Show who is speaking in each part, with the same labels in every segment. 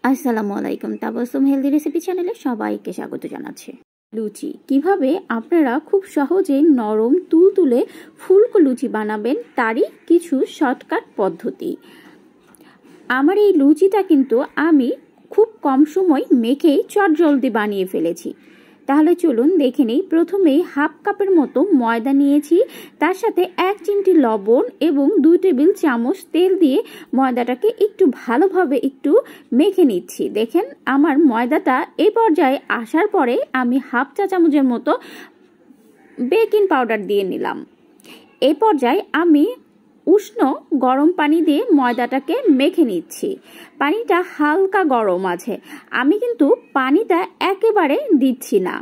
Speaker 1: আসসালামু আলাইকুম। Tabassum healthy recipe চ্যানেলে সবাইকে স্বাগত জানাচ্ছি। লুচি কিভাবে আপনারা খুব সহজে নরম তুলতুলে ফুলকো লুচি বানাবেন তারই কিছু শর্টকাট পদ্ধতি। আমার এই লুচিটা কিন্তু আমি খুব কম সময় মেখেই চটজলদি বানিয়ে ফেলেছি। তাহলে চলুন দেখে নেই। প্রথমেই হাফ কাপের মতো ময়দা নিয়েছি, তার সাথে 1 চিমটি লবণ এবং 2 টেবিল চামচ তেল দিয়ে ময়দাটাকে একটু ভালোভাবে একটু মেখে নিচ্ছি। দেখেন আমার ময়দাটা এই পর্যায়ে আসার পরে আমি হাফ চা চামচের মতো বেকিং পাউডার দিয়ে নিলাম। এই পর্যায়ে আমি উষ্ণ গরম পানি দিয়ে ময়দাটাকে মেখে নিচ্ছি। পানিটা হালকা গরম আছে, আমি কিন্তু পানিটা একেবারে দিচ্ছি না।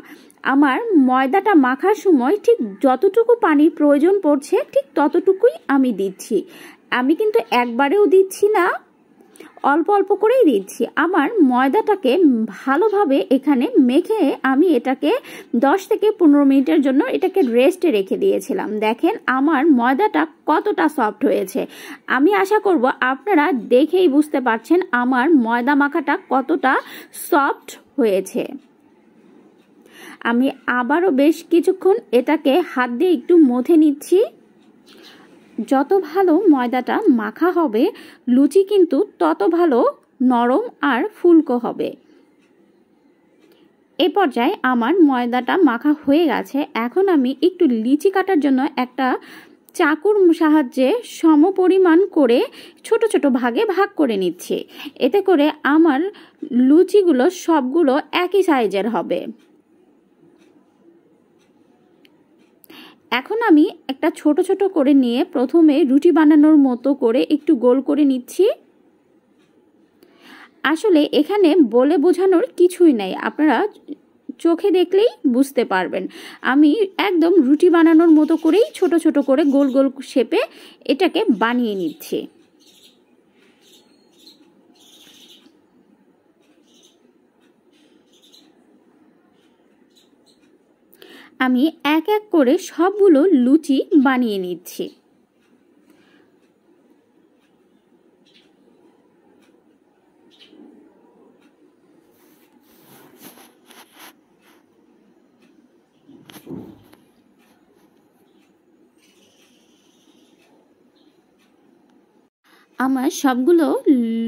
Speaker 1: আমার ময়দাটা মাখার সময় ঠিক যতটুকু পানির প্রয়োজন পড়ছে ঠিক ততটুকুই আমি দিচ্ছি। আমি কিন্তু একবারেও দিচ্ছি না, অল্প অল্প করেই দিচ্ছি। আমার ময়দাটাকে ভালোভাবে এখানে মেখে আমি এটাকে 10 থেকে 15 মিনিটের জন্য এটাকে রেস্টে রেখে দিয়েছিলাম। দেখেন আমার ময়দাটা কতটা সফট হয়েছে। আমি আশা করব আপনারা দেখেই বুঝতে পারছেন আমার ময়দা মাখাটা কতটা সফট হয়েছে। আমি আবারও বেশ কিছুক্ষণ এটাকে হাত দিয়ে একটু মথে নিচ্ছি। যত ভালো ময়দাটা মাখা হবে লুচি কিন্তু তত ভালো নরম আর ফুলকো হবে। এই পর্যায়ে আমার ময়দাটা মাখা হয়ে গেছে। এখন আমি একটু লিচি কাটার জন্য একটা চাকুর সাহায্যে সমপরিমাণ করে ছোট ছোট ভাগে ভাগ করে নিচ্ছি। এতে করে আমার লুচিগুলো সবগুলো একই সাইজের হবে। এখন আমি একটা ছোট ছোট করে নিয়ে প্রথমে রুটি বানানোর মতো করে একটু গোল করে নিচ্ছি। আসলে এখানে বলে বোঝানোর কিছুই নাই, আপনারা চোখে দেখলেই বুঝতে পারবেন। আমি একদম রুটি বানানোর মতো করেই ছোট ছোট করে গোল গোল শেপে এটাকে বানিয়ে নিচ্ছি। আমি এক এক করে সবগুলো লুচি বানিয়ে নিচ্ছি। আমার সবগুলো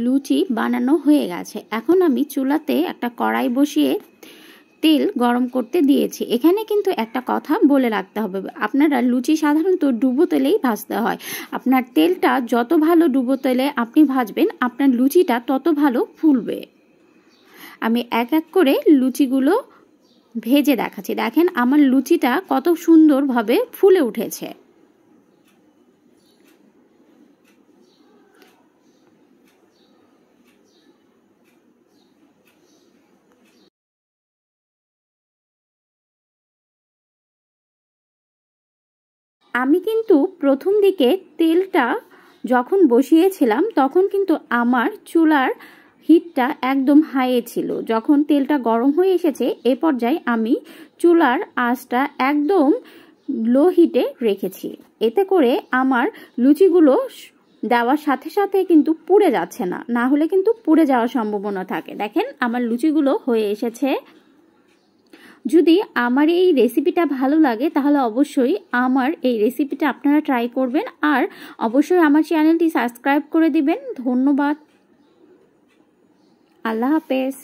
Speaker 1: লুচি বানানো হয়ে গেছে। এখন আমি চুলাতে একটা কড়াই বসিয়ে তেল গরম করতে দিয়েছি। এখানে কিন্তু একটা কথা বলে রাখতে হবে, আপনারা লুচি সাধারণত ডুবো তেলেই ভাজতে হয়। আপনার তেলটা যত ভালো ডুবো তেলে আপনি ভাজবেন আপনার লুচিটা তত ভালো ফুলবে। আমি এক এক করে লুচিগুলো ভেজে দেখাচ্ছি। দেখেন আমার লুচিটা কত সুন্দরভাবে ফুলে উঠেছে। আমি কিন্তু প্রথম দিকে তেলটা যখন বসিয়েছিলাম তখন কিন্তু আমার চুলার হিটটা একদম হাইয়ে ছিল। যখন তেলটা গরম হয়ে এসেছে এ পর্যায়ে আমি চুলার আঁচটা একদম লো হিটে রেখেছি। এতে করে আমার লুচিগুলো দেওয়ার সাথে সাথে কিন্তু পুড়ে যাচ্ছে না, না হলে কিন্তু পুড়ে যাওয়ার সম্ভাবনা থাকে। দেখেন আমার লুচিগুলো হয়ে এসেছে। যদি আমার এই রেসিপিটা ভালো লাগে তাহলে অবশ্যই আমার এই রেসিপিটা আপনারা ট্রাই করবেন আর অবশ্যই আমার চ্যানেলটি সাবস্ক্রাইব করে দিবেন। ধন্যবাদ। আল্লাহ হাফেজ।